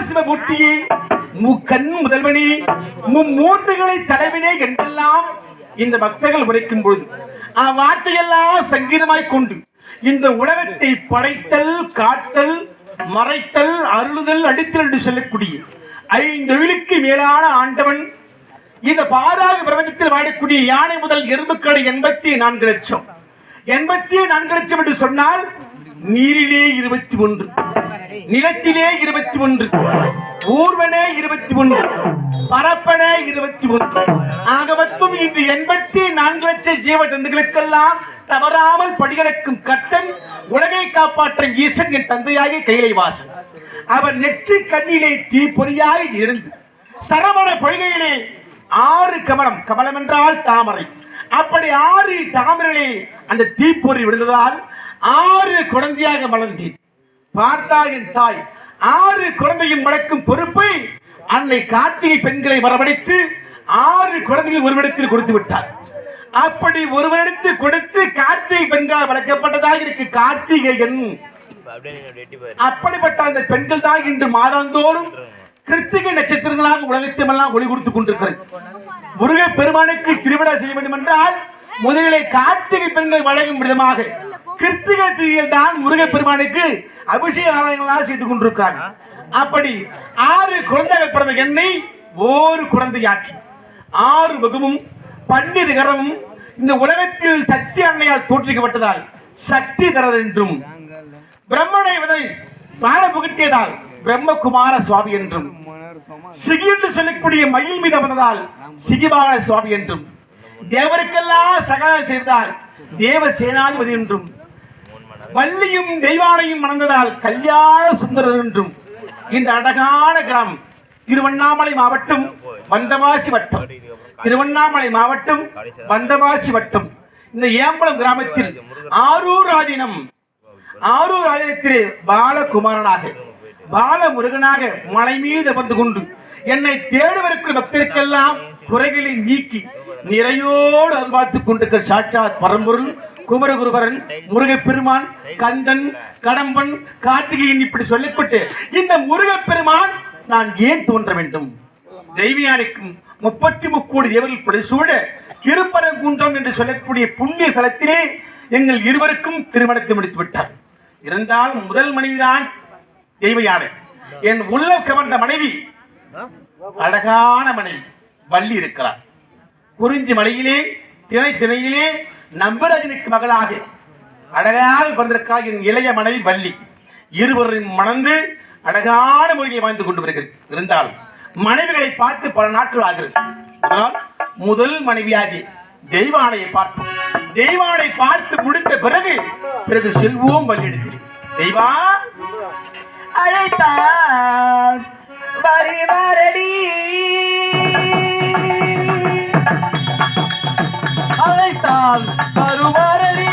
சிவமூர்த்தியே, முக்கண் முதல்வனே, மும்மூர்த்திகளை தலைவனே என்றெல்லாம் இந்த பக்தர்கள் உரைக்கும் பொழுது அவ்வார்த்தையெல்லாம் சங்கீதமாய் கொண்டு இந்த உலகத்தை படைத்தல், காத்தல், மறைத்தல், அருளுதல், அடித்தல் என்று சொல்லக்கூடிய 5 தொழிலுக்கு மேலான ஆண்டவன் இந்த பாராக பிரபஞ்சத்தில் வாழக்கூடிய யானை முதல் எறும்புக்கடை 84 லட்சம். 84 லட்சம் என்று சொன்னால் நீரிலே 21, நிலத்திலே 21, ஊர்வனே 21, பரப்பனே 21. ஆக மொத்தம் இந்த 84 லட்சம் ஜீவ ஜந்துகளுக்கெல்லாம் தவறாமல் படிகளுக்கும் கர்த்தன், உலகை காப்பாற்ற ஈசன் என் தந்தையாகிய கைலைவாசன். அவர் நெற்றி கண்ணிலே தீப்பொறியாய் இருந்து சரவண பொய்கையிலே 6 கமலம், கமலம் என்றால் தாமரை, அப்படி 6 தாமரையிலே அந்த தீப்பொறி விழுந்ததால் 6 குழந்தையாக மலர்ந்தேன். பார்த்தால் என் தாய் 6 குழந்தையும் வளர்க்கும் பொறுப்பை அன்னை கார்த்திகை பெண்களை வரவழைத்து 6 குழந்தைகள் ஒருவரிடத்தில் கொடுத்து விட்டார். அப்படி ஒருவரிடத்தில் கொடுத்து கார்த்திகை பெண்களால் வளர்க்கப்பட்டதாக இருக்கு கார்த்திகையன். அப்படிப்பட்ட அந்த பெண்கள் தான் இன்று மாதந்தோறும் கிருத்திகை நட்சத்திரங்களாக உலகத்தையெல்லாம் ஒளி கொடுத்துக் கொண்டிருக்கிறது. முருகப் பெருமானுக்கு திருவிழா செய்ய வேண்டும் என்றால் முதலிலே கார்த்திகை பெண்கள் வழங்கும் விதமாக கிருத்திகை திதியில் தான் முருகப் பெருமானுக்கு அபிஷேக ஆராதனைகளாக செய்து கொண்டிருக்கிறாங்க. அப்படி 6 குழந்தைகள் பிறந்த என்னை ஒரு குழந்தையாக்கி 6 முகமும் 12 கரமும் இந்த உலகத்தில் சக்தி அன்னையால் தோற்றுவிக்கப்பட்டதால் சக்திதரர் என்றும், பிரம்மனை பாட புகட்டியதால் பிரம்மகுமார சுவாமி என்றும், சிகி என்று சொல்லக்கூடிய மயில் மீது அமர்ந்ததால் சிகிபால சுவாமி என்றும், தேவருக்கெல்லாம் சகாயம் செய்ததால் தேவ சேனாதிபதி என்றும், வள்ளியும் தெய்வானையும் மணந்ததால் கல்யாண சுந்தரர் என்றும், இந்த அழகான கிராமம் திருவண்ணாமலை மாவட்டம் வந்தவாசி வட்டம், திருவண்ணாமலை மாவட்டம் வந்தவாசி வட்டம், இந்த ஏம்பலம் கிராமத்தில் ஆரூர் ஆதீனத்திலே பாலகுமாரனாக பாலமுருகனாக மலை மீது அமர்ந்து கொண்டு என்னை தேடுவதற்கு பக்தருக்கெல்லாம் குறைகளை நீக்கி நிறையோடு அருள்பார்த்துக் கொண்டிருக்கிற சாட்சாத் பரம்பொருள் குமரகுருபரன் முருகப்பெருமான் கந்தன் கடம்பன் கார்த்திகேயன் இப்படி சொல்லிக்கொண்டு இந்த முருகப்பெருமான் நான் ஏன் தோன்ற வேண்டும்? தெய்வியானிக்கும் 33 கோடி தேவர்கள் புடைசூட திருப்பரங்குன்றம் என்று சொல்லக்கூடிய புண்ணிய ஸ்தலத்திலே எங்கள் இருவருக்கும் திருமணத்தை முடித்து விட்டார். இருந்தால் முதல் மனைவிதான் தெய்வ யானை. என் உள்ள கவர்ந்த மனைவி அழகான மனைவி வள்ளி இருக்கிறார். குறிஞ்சி மலையிலே திணையிலே நம்பராஜனுக்கு மகளாக அழகாக பிறந்திருக்கிறார் என் இளைய மனைவி வள்ளி. இருவரையும் மணந்து அழகான முறையை வாழ்ந்து கொண்டு வருகிறது. இருந்தால் மனைவிகளை பார்த்து பல நாட்கள் ஆகிறது. முதல் மனைவியாகி தெய்வானையை பார்ப்போம். தெய்வானை பார்த்து முடித்த பிறகு செல்வோம் வள்ளியிடத்தில். தெய்வா அழைத்தார் வருவாரடி, அழைத்தால் வருவாரடி,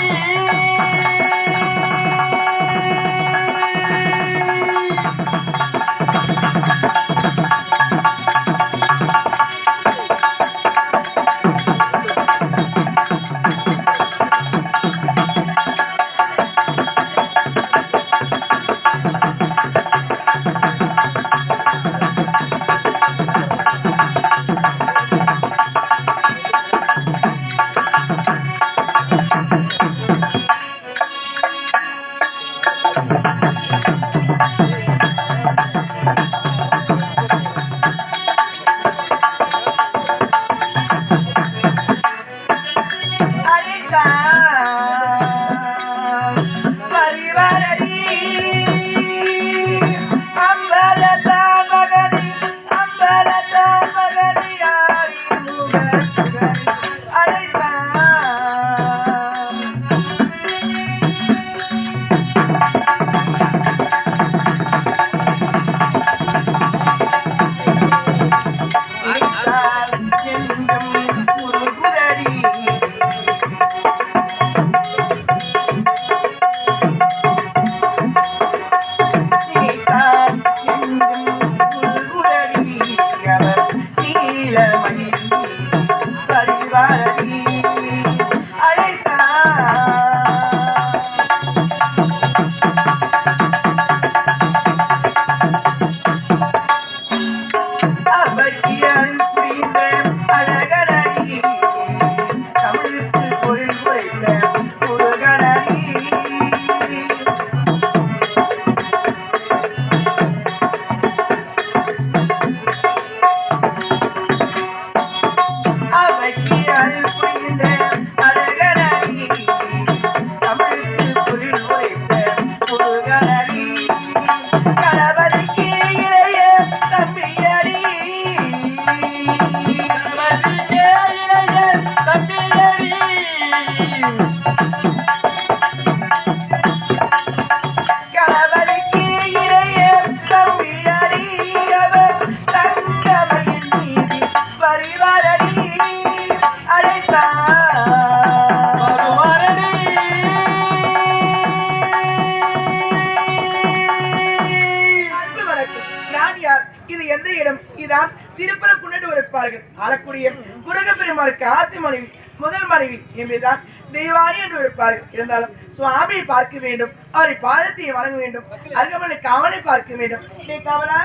இது எந்த இடம்? இதான் திருப்பரங்குன்றம் இருப்பார்கள். ஆளக்கூடிய முருகப்பெருமானுக்கு ஆசி மனைவி, முதல் மனைவி என்பதுதான் தெய்வானி என்று இருப்பார்கள். இருந்தாலும் சுவாமியை பார்க்க வேண்டும், அவரை பாதத்தை வணங்க வேண்டும், அருகமலை காவலை பார்க்க வேண்டும். காவலா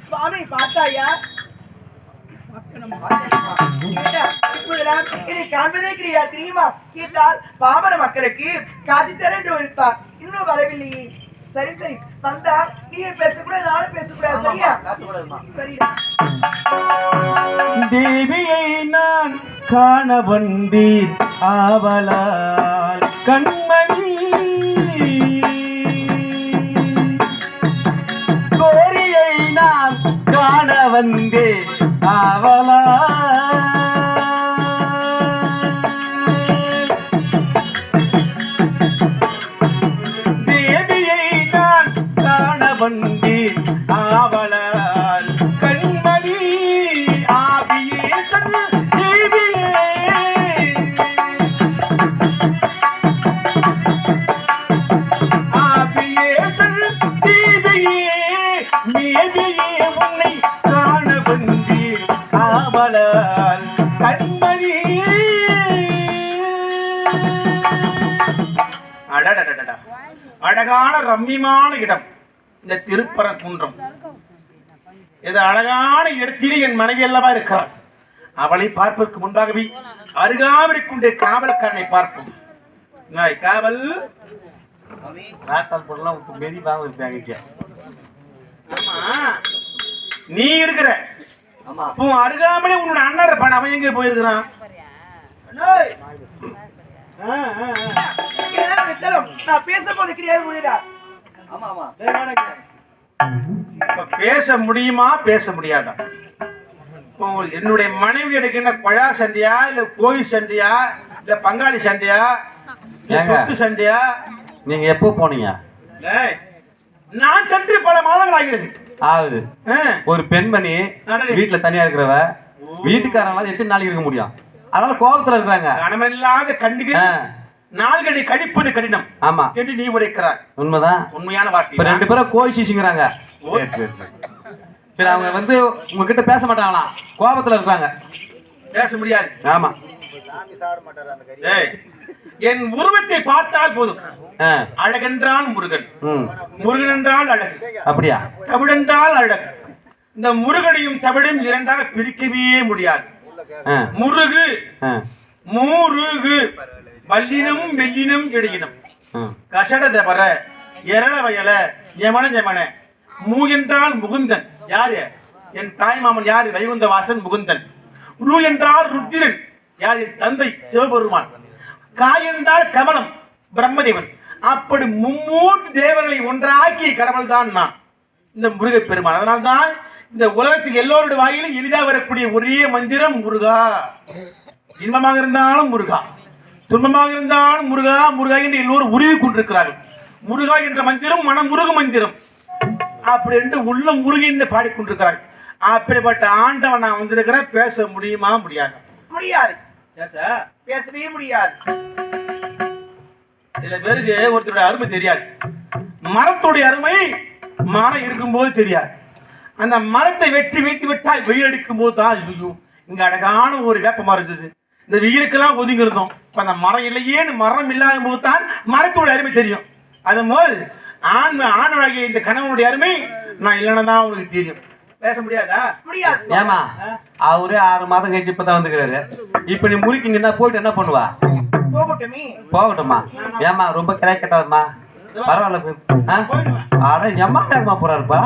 சுவாமி பார்த்தாயா? காண்பதே கிடையாது தெரியுமா? கேட்டால் பாமர மக்களுக்கு காட்சி தர என்று இருப்பார். இன்னும் வரவில்லையே. சரி சரி, வந்தா நீயே பேசக்கூடாது, நானும் பேசக்கூடாது. சரியா? சரியா? தேவியை நான் காண வந்தேன் ஆவலால் கண்மணி, கோரியை நான் காண வந்தேன் ஆவலால் தேவியை நான் காண வந்தேன் ஆவலால் கண்மணி, ஆவியே சொல் தேவியே, ஆவியே சொல் தேவியே, மேவியே உன்னை காண வந்தேன் ஆவலால் கண்மணி. அடடடடடா, அழகான ரம்மியமான இடம் இந்த திருப்பரங்குன்றம். இது அழகான இடத்திலே என் மனைவி அல்லவா இருக்கிறாள். அவளை பார்ப்பதற்கு முன்பாகவே அருகாமிருக்கின்ற காவல்காரனை பார்ப்போம். காவல் இருப்பாங்க. ஆமா, நீ இருக்கிற அருகாமலே உன்னோட அண்ணன் இருப்பான். அவன் எங்க போயிருக்கிறான்? பேச முடியுமா பேச முடியாதா? என்னுடைய மனைவி எனக்கு என்ன கொழா சண்டையா, இல்ல கோயில் சண்டையா, இல்ல பங்காளி சண்டையா, சொத்து சண்டையா? நீங்க எப்போ போனீங்க? நான் சென்று பல மாதங்கள் ஆகிறது. ஆகுது. ஒரு பெண்மணி வீட்டுல தனியா இருக்கிறவ வீட்டுக்காரங்களாம் எத்தனை நாளைக்கு இருக்க முடியும்? அதனால கோபத்துல இருக்கிறாங்க. கணவனில்லாத கண்டிக்க நாள்களை கழிப்பது கடினம். ஆமா என்று நீ உரைக்கிறாய். உண்மைதான், உண்மையான வார்த்தை. இப்ப 2 பேரும் கோயில் சீசிங்கிறாங்க. சரி, அவங்க வந்து உங்ககிட்ட பேச மாட்டாங்களாம், கோபத்துல இருக்காங்க, பேச முடியாது. ஆமா, என் உருவத்தை பார்த்தால் போதும். அழகென்றால் முருகன், முருகன் என்றால் அழகு. அப்படியா? தமிழென்றால் அழகு. இந்த முருகனையும் தமிழையும் இரண்டாக பிரிக்கவே முடியாது. முருகு மூருகு, வல்லினம் வெள்ளினம் இடையினம், கஷடதவர எரள வயல யமன யமன. மூ என்றால் முகுந்தன். யாரு? என் தாய்மாமன். யாரு? வைகுந்த வாசன் முகுந்தன். ரு என்றால் ருத்திரன். யார்? என் தந்தை சிவபெருமான். காய் என்றால் கமலம், பிரம்மதேவன். அப்படி மும்மூன்று தேவர்களை ஒன்றாக்கிய கடவுள் தான் நான், இந்த முருகப் பெருமான். அதனால்தான் இந்த உலகத்தில் எல்லோருடைய வாயிலும் எளிதாக வரக்கூடிய ஒரே மந்திரம் முருகா. இன்பமாக இருந்தாலும் முருகா, துன்பமாக இருந்தாலும் முருகா முருகா என்று எல்லோரும் உருவி கொண்டிருக்கிறார்கள். முருகா என்ற மந்திரம் மனம் முருகு மந்திரம். அப்படி என்று உள்ளம் முருகி என்று பாடிக்கொண்டிருக்கிறார்கள். அப்படிப்பட்ட ஆண்டவன் நான் வந்திருக்கிறேன். பேச முடியுமா? முடியாது. முடியாது. பேசவே முடியாது. சில பேருக்கு ஒருத்தருடைய அருமை தெரியாது. மரத்துடைய அருமை மரம் இருக்கும்போது தெரியாது. அந்த மரத்தை வெட்டி வெட்டி விட்டால் வெயில் அடிக்கும் போது தான் ஐயோ இங்க அழகான ஒரு வேப்பமா இருந்தது, இந்த வெயிலுக்கெல்லாம் ஒதுங்கி இருந்தோம். இப்ப அந்த மரம் இல்லையேன்னு மரம் இல்லாத போது தான் மரத்தோட அருமை தெரியும். அது போது ஆணழகிய இந்த கணவனுடைய அருமை நான் இல்லைன்னா தான் உங்களுக்கு தெரியும். பேச முடியாதா? முடியாது. ஏமா அவரே 6 மாதம் கழிச்சு இப்பதான் வந்துக்கிறாரு. இப்ப நீ முறுக்கி நின்னா போயிட்டு என்ன பண்ணுவா? போகட்டுமா? ஏமா ரொம்ப கிராக்கட்டாமா? பரவாயில்ல. ஆட எம்மா வேகமா போறாருப்பா.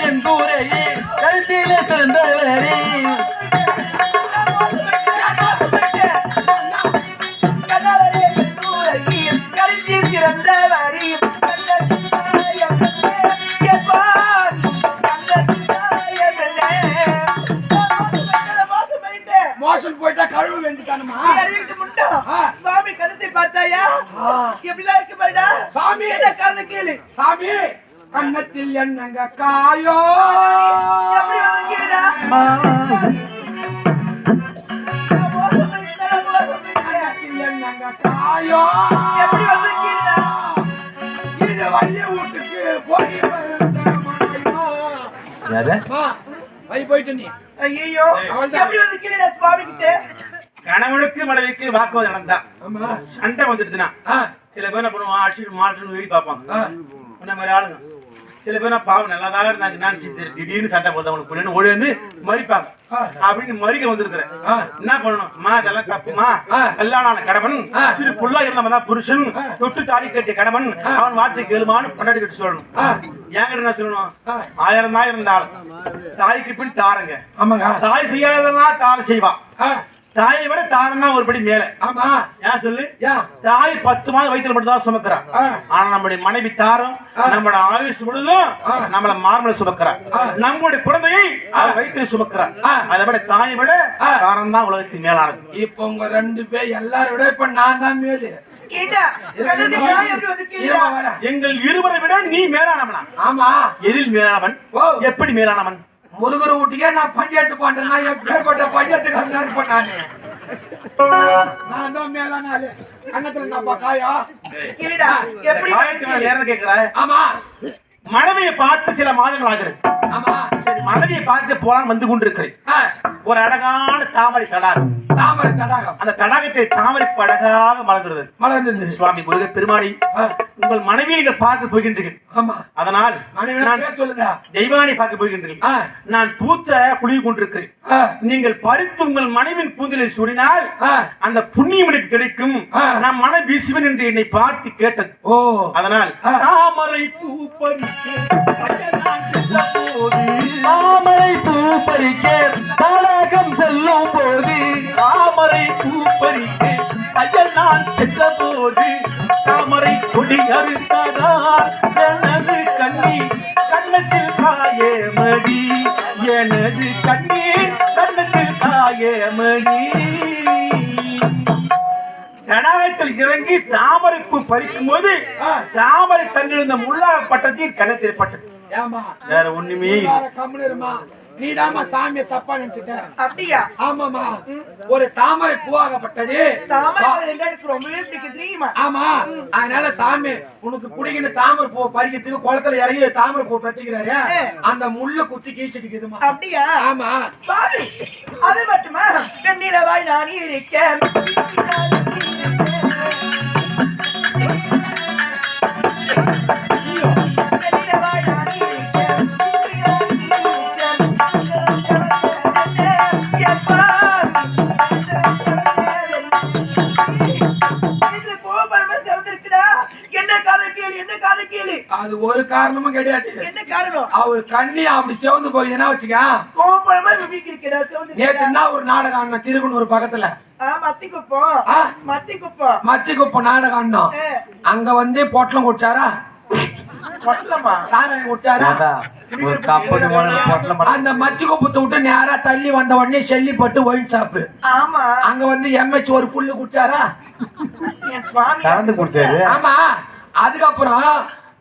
என் தூரையே கருத்திலே சிறந்தவரே, மோசன் போயிட்டா கழுவு வேண்டித்தானுமா? சுவாமி கருத்தை பார்த்தாயா? எப்படிலாம் இருக்கு பாருடா சாமி. என்ன காரணம் கேளு சாமி. கண்ணத்தில் என்னங்க காயோ எப்படி வந்து கேளுடா. ஐ போயிட்டு நீ ஐயோ எப்படி வந்து கீழே சுவாமி கிட்ட கணவனுக்கு மனைவிக்கு வாக்குவாதம் நடந்தா ஆமா சண்டை வந்துடுதுன்னா சில பேர் என்ன பண்ணுவான் அடிச்சுட்டு மாட்டுன்னு வேடி பார்ப்பாங்க இந்த மாதிரி ஆளுங்க. சில பேர் பாவம் நல்லாதான் இருந்தாங்க நினைச்சு திடீர்னு சண்டை போட்டவங்களுக்கு புள்ளன்னு ஓடி வந்து மறிப்பாங்க அப்படின்னு மறிக்க வந்திருக்கிறேன். என்ன பண்ணணும் அம்மா இதெல்லாம் தப்புமா, கல்யாணம் ஆன கணவன் சிறு புள்ளா இருந்தவன் தான் புருஷன், தொட்டு தாலி கட்டிய கணவன் அவன் வார்த்தை கேளுமான்னு பொண்டாட்டி கிட்ட சொல்லணும். என்கிட்ட என்ன சொல்லணும், 1000 தான் இருந்தாலும் தாய்க்கு பின் தாரங்க. ஆமாங்க தாய் செய்யாததான் தாரை செய்வா, தாயை விட தாரம் தான் ஒரு படி மேல. ஆமா ஏன் சொல்லு, தாய் 10 மாதம் வயிற்றுல மட்டும் தான் சுமக்கிறா, ஆனா நம்முடைய மனைவி தாரம் நம்மளோட ஆயுஷ் முழுதும் நம்மள மார்மலை சுமக்கிறா, நம்மளுடைய குழந்தையை வயிற்றுல சுமக்கிறா. அதை விட தாயை விட தாரம் தான் உலகத்தின் மேலானது. இப்ப உங்க 2 பேர் எல்லாரும் விட இப்ப நான் தான் மேலு. எங்கள் இருவரை விட நீ மேலானவனா? ஆமா. எதில் மேலானவன், எப்படி மேலானவன்? முருகர் வீட்டுக்கே நான் பஞ்சாயத்து பண்றேன்னா எப்பேற்பட்ட பஞ்சாயத்துக்கு பண்ணானே நான் தான் மேலான ஆளு. கண்ணத்துல நான் காயா எப்படி கேக்குற? ஆமா மனைவியை பார்த்து சில மாதங்கள் ஆகுது. ஆமா சரி, மனைவியை பார்த்து போலான்னு வந்து கொண்டிருக்கிறேன். ஒரு அழகான தாமரை தடாகம், தாமரை தடாகம். அந்த தடாகத்தை தாமரை அழகாக மலர்ந்தது. மலர்ந்தது. சுவாமி முருக பெருமானி, உங்கள் மனைவியை நீங்கள் பார்க்க போகின்றீர்கள். ஆமா. அதனால் நான் சொல்லுங்க, தெய்வானை பார்க்க போகின்றீர்கள். நான் பூத்த குளிர் கொண்டிருக்கிறேன். நீங்கள் பறித்து உங்கள் மனைவின் கூந்தலை சூடினால் அந்த புண்ணியம் எனக்கு கிடைக்கும். நான் மன வீசுவன் என்று என்னை பார்த்து கேட்டது. ஓ, அதனால் தாமரை பூ பறிக்க தாமரை பூ பறிக்க தடாகம் செல்லும் போது, தாமரை பூ பறிக்க அயல் நான் சென்ற போது, தாமரை கொடி அறுத்ததால் எனது கண்ணீர் கண்ணத்தில் காயமடி, எனது கண்ணீர் கண்ணத்தில் காயமடி. தடாகத்தில் இறங்கி தாமரை பூ பறிக்கும் போது தாமரை தன்னிருந்த முள்ளாக பட்டத்தில் கணத்தில் பட்டது. வேற ஒண்ணுமே நீதாமா சாமியை தப்பா நினைச்சுட்ட. அப்படியா? ஆமாமா. ஒரு தாமரை பூவாகப்பட்டது. ரொம்பவே பிடிக்கும் தெரியுமா? ஆமா. அதனால சாமி உனக்கு பிடிக்கிற தாமரை பூ பறிக்கிறதுக்கு குளத்துல இறங்கி தாமரை பூ பறிச்சுக்கிறாரு. அந்த முள்ள குச்சி கீழ்ச்சிக்குதுமா. அப்படியா? ஆமா. சாமி அது மட்டுமா, வெண்ணிலவாய் நான் இருக்கேன். அது ஒரு காரணமும் கிடையாது. என்ன காரணம்? அவர் கண்ணி அப்படி செவந்து போயினா வச்சுக்க, நேற்று ஒரு நாடகம் ஆடின திருக்குனூர் பக்கத்துல மத்திக்குப்பம் நாடகம் ஆடினோம். அங்க வந்து பொட்டலம் குடிச்சாரா, சாராயம் குடிச்சாரா, அந்த மச்சிக்குப்பத்தை விட்டு நேரா தள்ளி வந்த உடனே செல்லி போட்டு ஒயின் ஷாப்பு. அங்க வந்து எம்ஹெச் ஒரு புல்லு குடிச்சாரா, கலந்து குடிச்சாரு. ஆமா. அதுக்கப்புறம்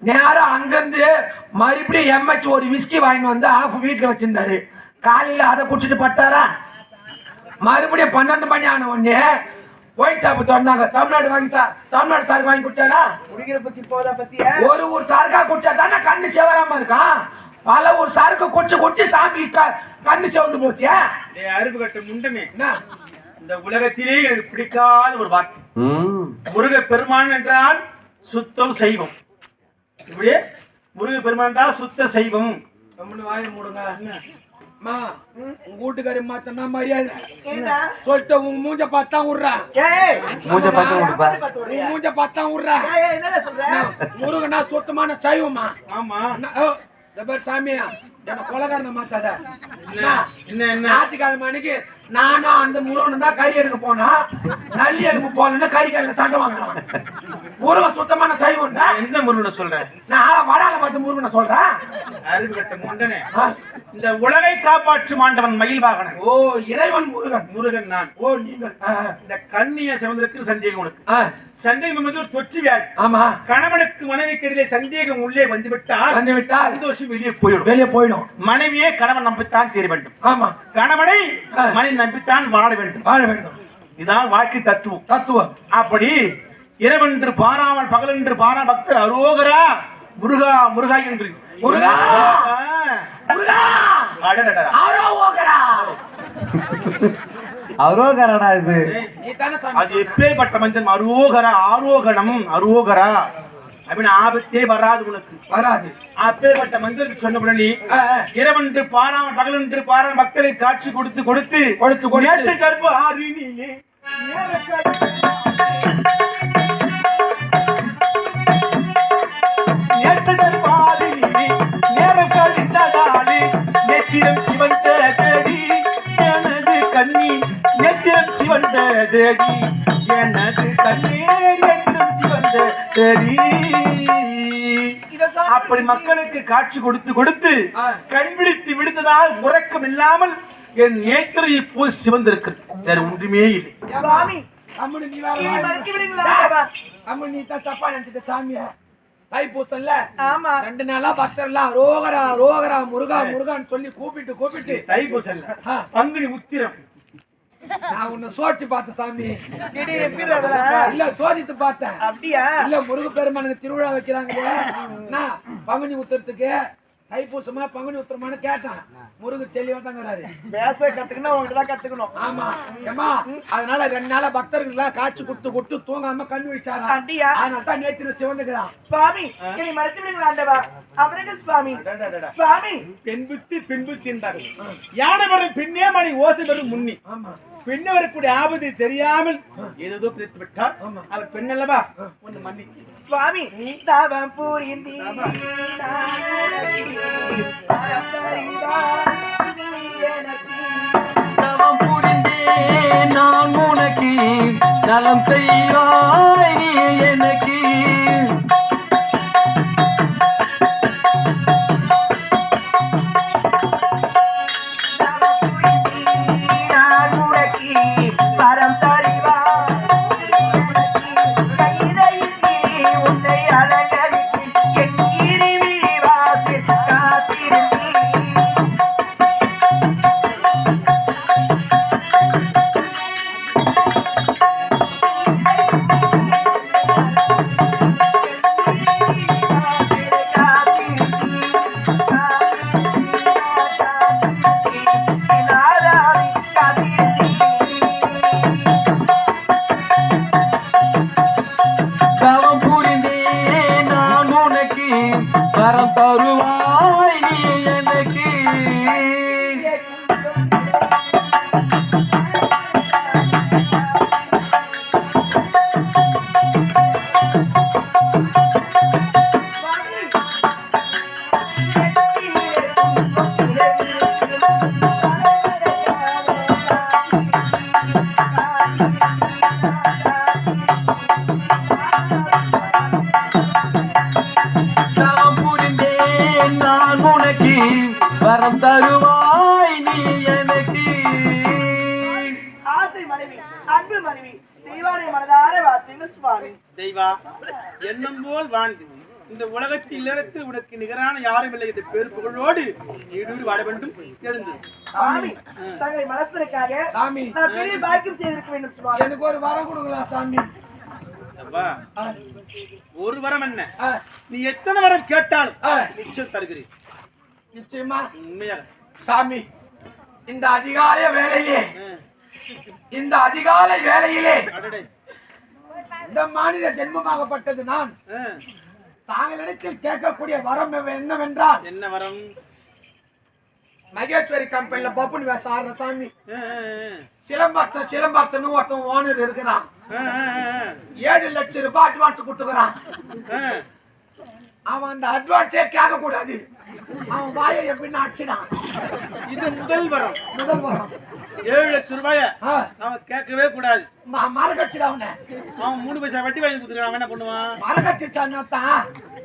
நேரம் அங்கிருந்து மறுபடியும் எம்ஹெச் ஒரு விஸ்கி வாங்கிட்டு வந்து ஆஃப் வீட்டுல வச்சிருந்தாரு. காலையில அதை குடிச்சிட்டு பட்டாரா, மறுபடியும் 12 மணி ஆன உடனே ஒயின் ஷாப்பு திறந்தாங்க. தமிழ்நாடு சாருக்கு வாங்கி குடிச்சாரா, ஒரு ஊர் சாருக்கா குடிச்சா தானே கண்ணு செவராம இருக்கான். பல ஊர் சாருக்கு குடிச்சு சாமி கண்ணு செவந்து போச்சு. அருப்பு கட்ட முண்டமே, இந்த உலகத்திலே எனக்கு பிடிக்காத ஒரு வார்த்தை முருக பெருமான் என்றால் சுத்தம் செய்வோம். இப்படியே முருக பெருமான் என்றால் சுத்த செய்வோம். வாய மூடுங்க. உங்க வீட்டுக்காரி மாத்தனா மரியாதை சொல்லிட்டு உங்க மூஞ்ச பார்த்தா விடுறா, மூஞ்ச பார்த்தா விடுறா. முருகனா சுத்தமான சைவமா? ஆமா. சாமியா என்ன கொலகாரனை மாத்தாத. ஞாயிற்றுக்கிழமை அன்னைக்கு நானும் அந்த முருகனும் தான் கறி எடுக்க போனா, நல்லி எடுக்க போலன்னு கறி கறியில சண்டை வாங்கலாம். முருகன் சுத்தமான சைவம். எந்த முருகனை சொல்றேன்? நான் வடால பார்த்து முருகனை சொல்றேன். அறிவு கட்ட முண்டனே, இந்த உலகை காப்பாற்றும் ஆண்டவன் மயில் வாகனன். ஓ, இறைவன் முருகன். முருகன் நான். ஓ, நீங்கள் இந்த கண்ணிய சிவந்திற்கு சந்தேகம் உனக்கு. சந்தேகம் என்பது ஒரு தொற்று வியாதி. ஆமா. கணவனுக்கு மனைவிக்கு இடையிலே சந்தேகம் உள்ளே வந்துவிட்டால் சந்தோஷம் வெளியே போயிடும். மனைவியே கணவன் நம்பித்தான் தீர வேண்டும். ஆமா. கணவனை மனைவி நம்பித்தான் வாழ வேண்டும். இதான் வாழ்க்கை தத்துவம். அப்படி இரவென்று பாராமல் பகலென்று பாரா பக்தர் அரோகரா முருகா முருகா என்று முருகா! ஆ. முருகா! அடடடடா. ஆரோகரா! அவரோகரடா இது. நீ தானே அது சாமி எப்பேற்பட்ட மனிதன் அரோகரா ஆரோகணம் அரோகரா அப்படின்னு ஆபத்தே வராது உனக்கு. வராது. அப்பேற்பட்ட மந்திரத்தை சொன்ன உடனே இரவென்று பாராமல் பகலென்று பாராமல் மக்களை காட்சி கொடுத்து கொடுத்து நேற்று கர்ப்ப ஆறினிலே நேற்று கர்ப்ப ஆறினிலே நேரக்கால் இட்டதாலே நெத்திரம் சிவந்த தேடி எனது கண்ணி நெத்திரம் சிவந்த தேடி எனது கண்ணே நெத்திரம் சிவந்த தேடி. அப்படி மக்களுக்கு காட்சி கொடுத்து கொடுத்து கண் விழித்து விடுத்ததால் உறக்கம் இல்லாமல் என் நேத்திரை இப்போ சிவந்திருக்கிறது. வேற ஒன்றுமே இல்லை. சுவாமி அம்மனி நீ நீங்க வேற மறைச்சு விடுங்களா? அம்மனி நீ தான் தப்பா நினைச்சிட்ட சாமிய. தைப்பூசல்ல ஆமா 2 நாளா பக்தர்லாம் ரோகரா ரோகரா முருகா முருகான்னு சொல்லி கூப்பிட்டு தைப்பூசல்ல பங்குனி உத்திரம் நான் உன்னை சோதிச்சு பார்த்தேன் சாமி. திடீர் எப்படி அதெல்லாம்? இல்ல சோதித்து பார்த்தேன். அப்படியா? இல்ல முருக பெருமானுக்கு திருவிழா வைக்கிறாங்களே நான் பங்குனி உத்தரத்துக்கு தைப்பூசமா பங்குனி உத்தரமானு கேட்டேன். முருகு தெளிவா தாங்கிறாரு. பேச கத்துக்கணும் உங்ககிட்ட தான் கத்துக்கணும். ஆமா ஏமா அதனால 2 நாளா பக்தர்கள் எல்லாம் காட்சி கொடுத்து தூங்காம கண்ணு வச்சாரா. அப்படியா? அதனால தான் நேற்று சிவந்துக்கிறான். சுவாமி என்னை மறைச்சு விடுங்களா ஆண்டவா? அப்புறம் சுவாமி சுவாமி பெண் புத்தி என்பார்கள். யானை வரும் பின்னே மணி ஓசை வரும் முன்னி. ஆமா பெண்ண வரக்கூடிய ஆபத்து தெரியாமல் ஏதோ பிடித்து விட்டார். அவர் பெண் அல்லவா ஒன்று மன்னிக்கு. சுவாமி தவம் புரிந்தி தவம் புரிந்தே நான் உனக்கு நலம் செய்வாய் நீ எனக்கு. பரம் தறிவா உன்னை அழகரித்து என் இருவி வாசில் காத்திருந்தேன். தவம் புரிந்தே நான் உனக்கு வரம் தருவாய் நீ எனக்கு. தவம் புரிந்தே நான் உனக்கு வரம் தருவாய் நீ எனக்கு. ஆசை மனைவி அன்பு மனைவி தெய்வானை மனதார வார்த்தைகள் சுவாமி. தெய்வா எண்ணம் போல் வாழ்ந்து இந்த உலகத்தில் இல்லறத்தில் உனக்கு நிகரான யாரும் இல்லை என்ற பெரு புகழோடு நீடூடி வாழ வேண்டும். எழுந்து சுவாமி தங்களை மனத்திற்காக சாமி நான் பெரிய பாக்கியம் செய்திருக்க வேண்டும் சுவாமி. எனக்கு ஒரு வரம் கொடுக்கலாம் சாமி. அப்பா, ஆ, ஒரு வரம் என்ன ஆ, நீ எத்தனை வரம் கேட்டாலும் ஆ, நிச்சயம் தருகிறேன். நிச்சயமா உண்மையாக சாமி இந்த அதிகாலை வேளையிலே அடடே. இந்த மாநில ஜென்மமாகப்பட்டது நான் ஆ, தாங்கள் இடத்தில் கேட்கக்கூடிய வரம் என்னவென்றால் என்ன வரம்? மகேஸ்வரி கம்பெனில பப்புனி வேஷம் ஆடுற சாமி. ஆ, சிலம்பாட்சன் ஒருத்தன் ஓனர் இருக்கிறான். ஆ, ஆ, ஆ, 7 லட்சம் ரூபாய் அட்வான்ஸ் கொடுத்துக்கிறான். ஆ. அவன் அந்த அட்வான்ஸே கேட்க கூடாது. அவன் வாயை எப்படின்னு அடிச்சிடான். இது முதல் வரம். முதல் வரம் 7 லட்சம் ரூபாய அவன் கேட்கவே கூடாது. மரக்கடிச்சிடான். அவனை அவன் 3 பைசா வட்டி வாங்கி கொடுத்துருக்கான். அவன் என்ன பண்ணுவான்? மரக்கடிச்சான்.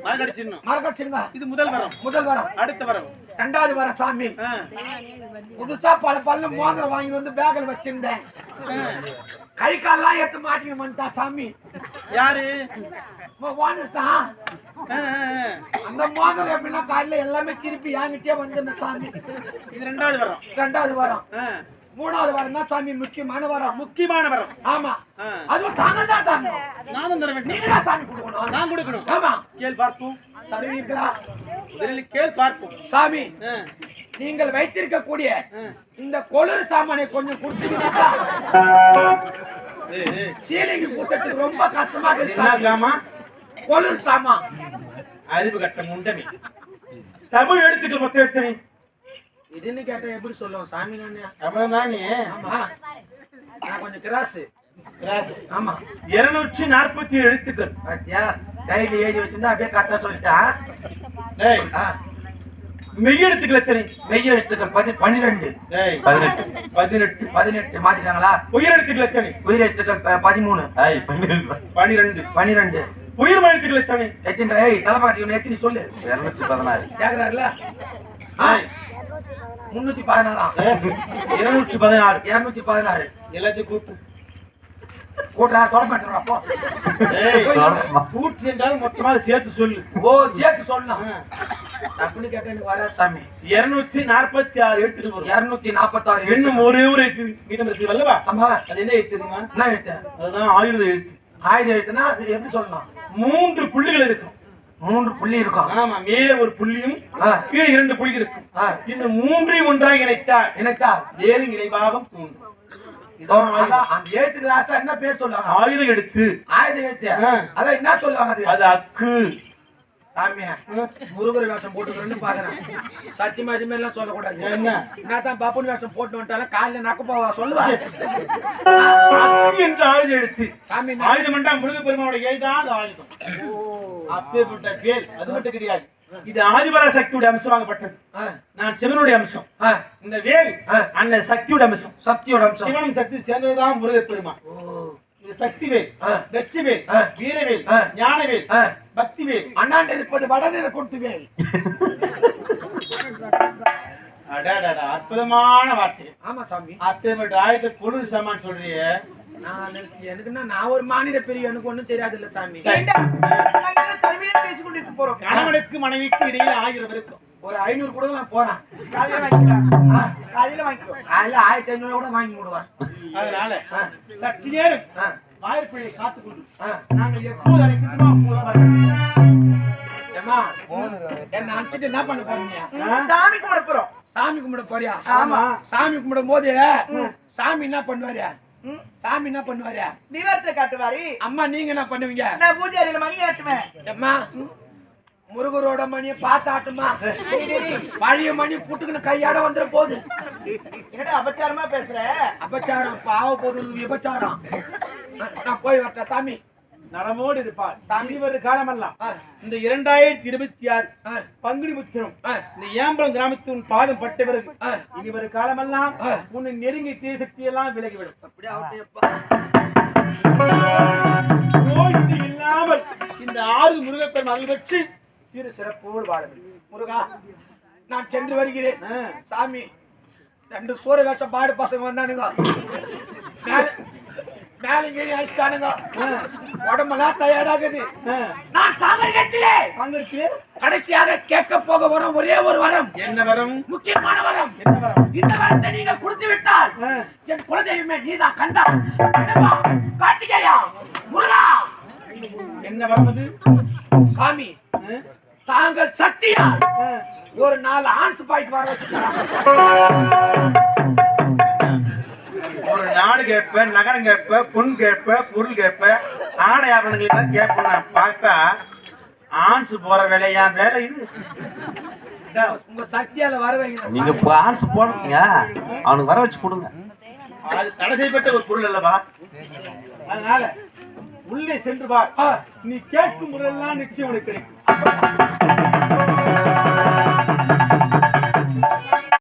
மறக்கடிச்சிடணும். மரக்கடிச்சிருங்க. இது முதல் வரம். முதல் வரம். அடுத்த வரம் 2வது வரம் சாமி. ஆ, புதுசா பல மோதிரம் வாங்கி வந்து பேக்கில் வச்சிருந்தேன். கை கால்லாம் எடுத்து மாட்டிக்க மாட்டா சாமி. யாரு? ஓனர் தான். ஆ, ஆ, ஆ. அந்த மோதிரம் எப்படின்னா காலையில எல்லாமே திருப்பி என்கிட்டயே வந்து சாமி. இது 2வது வரம். 2வது வரம் ஆ, மூணாவது வாரம் தான் சாமி முக்கியமான வாரம். முக்கியமான வரம். ஆமா, அதுவும் தாங்கள் தான் தரணும். நானும் தர வேண்டும். நீங்க தான் சாமி கொடுக்கணும். நான் கொடுக்கணும். ஆமா, கேள் பார்ப்போம். தருவீர்களா? முதலில் கேள் பார்ப்போம். சாமி, நீங்கள் வைத்திருக்கக்கூடிய இந்த கொளிர் சாமானை கொஞ்சம் கொடுத்தீங்கன்னா சீலிங் பூசத்துக்கு ரொம்ப கஷ்டமாக இருக்கு என்ன சாமி. சாமா? கொளிர் சாமான். அறிவு கட்ட முண்டமே. தமிழ் எழுத்துக்கள் மொத்தம் எத்தனை? இதுன்னு கேட்டா எப்படி சொல்லுவோம் சாமி? நானே அவ்வளவுதானே. ஆமா, நான் கொஞ்சம் கிராஸ். கிராஸ். ஆமா, 247 எழுத்துக்கள். பாத்தியா? டைரி எழுதி வச்சிருந்தா அப்படியே கரெக்டா சொல்லிட்டேன். டேய், மெய் எழுத்துக்கள் எத்தனை? மெய் எழுத்துக்கள் 12. டேய், 18. 18. மாத்திட்டாங்களா? உயிர் எழுத்துக்கள் எத்தனை? உயிர் எழுத்துக்கள் 13. 12. 12. உயிர் எழுத்துக்கள் எத்தனை? எத்தனை? தலைப்பாட்டி எத்தனை சொல்லு. 216. கேக்குறாருல? டேய், 316. 216. 216. எல்லாத்தையும் கூட்டு. கூட்டா தொட மாட்டேன் அப்போ. டேய், கூட்டு என்றால் மொத்தமாக சேர்த்து சொல்லு. ஓ, சேர்த்து சொல்லலாம். அப்படின்னு கேட்டா எனக்கு வரா சாமி. 246 எழுத்துக்கள் வரும். 246. இன்னும் ஒரே ஒரு எழுத்து மீதம் இருக்குது அல்லவா? ஆமா. அது என்ன எழுத்து தெரியுமா? என்ன எழுத்து? அதுதான் ஆயுத எழுத்து. ஆயுத எழுத்துனா அது எப்படி சொல்லலாம்? 3 புள்ளிகள் இருக்கும். 3 புள்ளி இருக்கும். ஆமா, மேலே ஒரு புள்ளியும் கீழே 2 புள்ளி இருக்கும். இந்த 3ஐயும் ஒன்றாக இணைத்தால் எனக்கா வேறு இணைவாகம் தோன்றும். அதான் அந்த எழுத்துக்கு லாஸ்டா என்ன பேர் சொல்லுவாங்க? ஆயுத எழுத்து. ஆயுத எழுத்து. அதான் என்ன சொல்லுவாங்க அது? அது அக்கு. சாமியா, முருகர் வேஷம் போட்டுக்கிறேன்னு பாக்குறேன். சத்தியமா இது மாதிரிலாம் சொல்லக்கூடாது. என்ன? நான் தான் பாப்புன் வேஷம் போட்டு வந்துட்டாலும் காலையில நக்க போவா சொல்லுவா. அக்கு என்ற ஆயுத எழுத்து. சாமி, ஆயுதம் என்றால் முருகப்பெருமானோட எழுதான் அது ஆயுதம். அப்பேற்பட்ட வேல் அது மட்டும் கிடையாது. இது ஆதிபரா சக்தியுடைய அம்சமாகப்பட்டது. நான் சிவனுடைய அம்சம். இந்த வேல் அந்த சக்தியோட அம்சம். சக்தியோட அம்சம். சிவனும் சக்தி சேர்ந்ததுதான் முருகப்பெருமான். இது சக்தி வேல், வெற்றி வேல், வீரவேல், ஞானவேல், பக்தி வேல். அண்ணாண்டு இருப்பது வடநிற கொடுத்து வேல். அடாடா, அற்புதமான வார்த்தை. ஆமா சாமி. அப்பேற்பட்ட ஆயுத கொடு சாமான் சொல்றிய. எனக்குன்னா நான் ஒரு மாநில பெரிய எனக்கு ஒண்ணும் தெரியாது இல்ல சாமி. பேசிக் கொண்டிருக்க போறோம். கணவனுக்கு மனைவிக்கு இடையில 1000 இருக்கும். ஒரு 500 கூட நான் போறேன். காலையில வாங்கிக்கலாம். காலையில வாங்கிக்கோ. அதுல 1500 கூட வாங்கி போடுவேன். அதனால சற்று நேரம் வாய்ப்பிழை காத்துக்கொண்டு நாங்கள் எப்போது அழைக்கிறோமோ அப்போது வரணும். ஏம்மா, என்ன அனுப்பிட்டு என்ன பண்ண போறீங்க? சாமி கும்பிட போறோம். சாமி கும்பிட போறியா? ஆமா. சாமி கும்பிடும் போது சாமி என்ன பண்ணுவாரு? சாமி என்ன பண்ணுவாரு? தீபாரத்தை காட்டுவாரு. அம்மா நீங்க என்ன பண்ணுவீங்க? நான் பூஜை அறையில மணி ஆட்டுவேன். அம்மா, முருகரோட மணியை பார்த்தாட்டுமா? பழைய மணி புட்டுக்குன்னு கையாட வந்துட போகுது. என்னடா அபச்சாரமா பேசுற? அபச்சாரம் பாவ போது விபச்சாரம். நான் போய் வரட்டேன் சாமி. நலமோடு இருப்பார். சாமி ஒரு காலமெல்லாம் இந்த 2026 பங்குனி உத்திரம் இந்த ஏம்பலம் கிராமத்தின் பாதம் பட்ட பிறகு இனி ஒரு காலமெல்லாம் உன்னை நெருங்கி தீய சக்தி எல்லாம் விலகிவிடும். இல்லாமல் இந்த 6 முருகப்பெருமான் அருள் பெற்று சிறு சிறப்போடு வாழ வேண்டும். முருகா, நான் சென்று வருகிறேன். சாமி, 2 சூர வேஷம் பாடு பசங்க வந்தானுங்க. மேல கீழே அடிச்சிட்டானுங்க. உடம்பெல்லாம் டயர்டாகுது. நான் தாங்கத்திலே கடைசியாக கேட்க போக வரும் ஒரே ஒரு வரம். என்ன வரம்? முக்கியமான வரம். என்ன வரம்? இந்த வரத்தை நீங்கள் கொடுத்து விட்டால் என் குலதெய்வமே நீதான் கண்டா. கார்த்திகேயா, முருகா. என்ன வரம் அது? சாமி, தாங்கள் சக்தியா ஒரு 4 ஆன்ஸ் பாயிண்ட் வர வச்சுக்கலாம். ஒரு நாடு கேட்ப, நகரம் கேட்ப, பொன் கேட்ப, பொருள் கேட்ப, ஆடை ஆபரணங்களை கேட்ப. நான் பார்த்தா ஆன்ஸ் போற வேலையா வேலை இது? உங்க சக்தியால வர வைங்க. நீங்க ஆன்ஸ் போடுங்க, அவனுக்கு வர வச்சு கொடுங்க. அது தடை செய்யப்பட்ட ஒரு பொருள் அல்லவா? அதனால உள்ளே சென்று பார். நீ கேட்கும் முறையெல்லாம் நிச்சயம் உனக்கு கிடைக்கும்.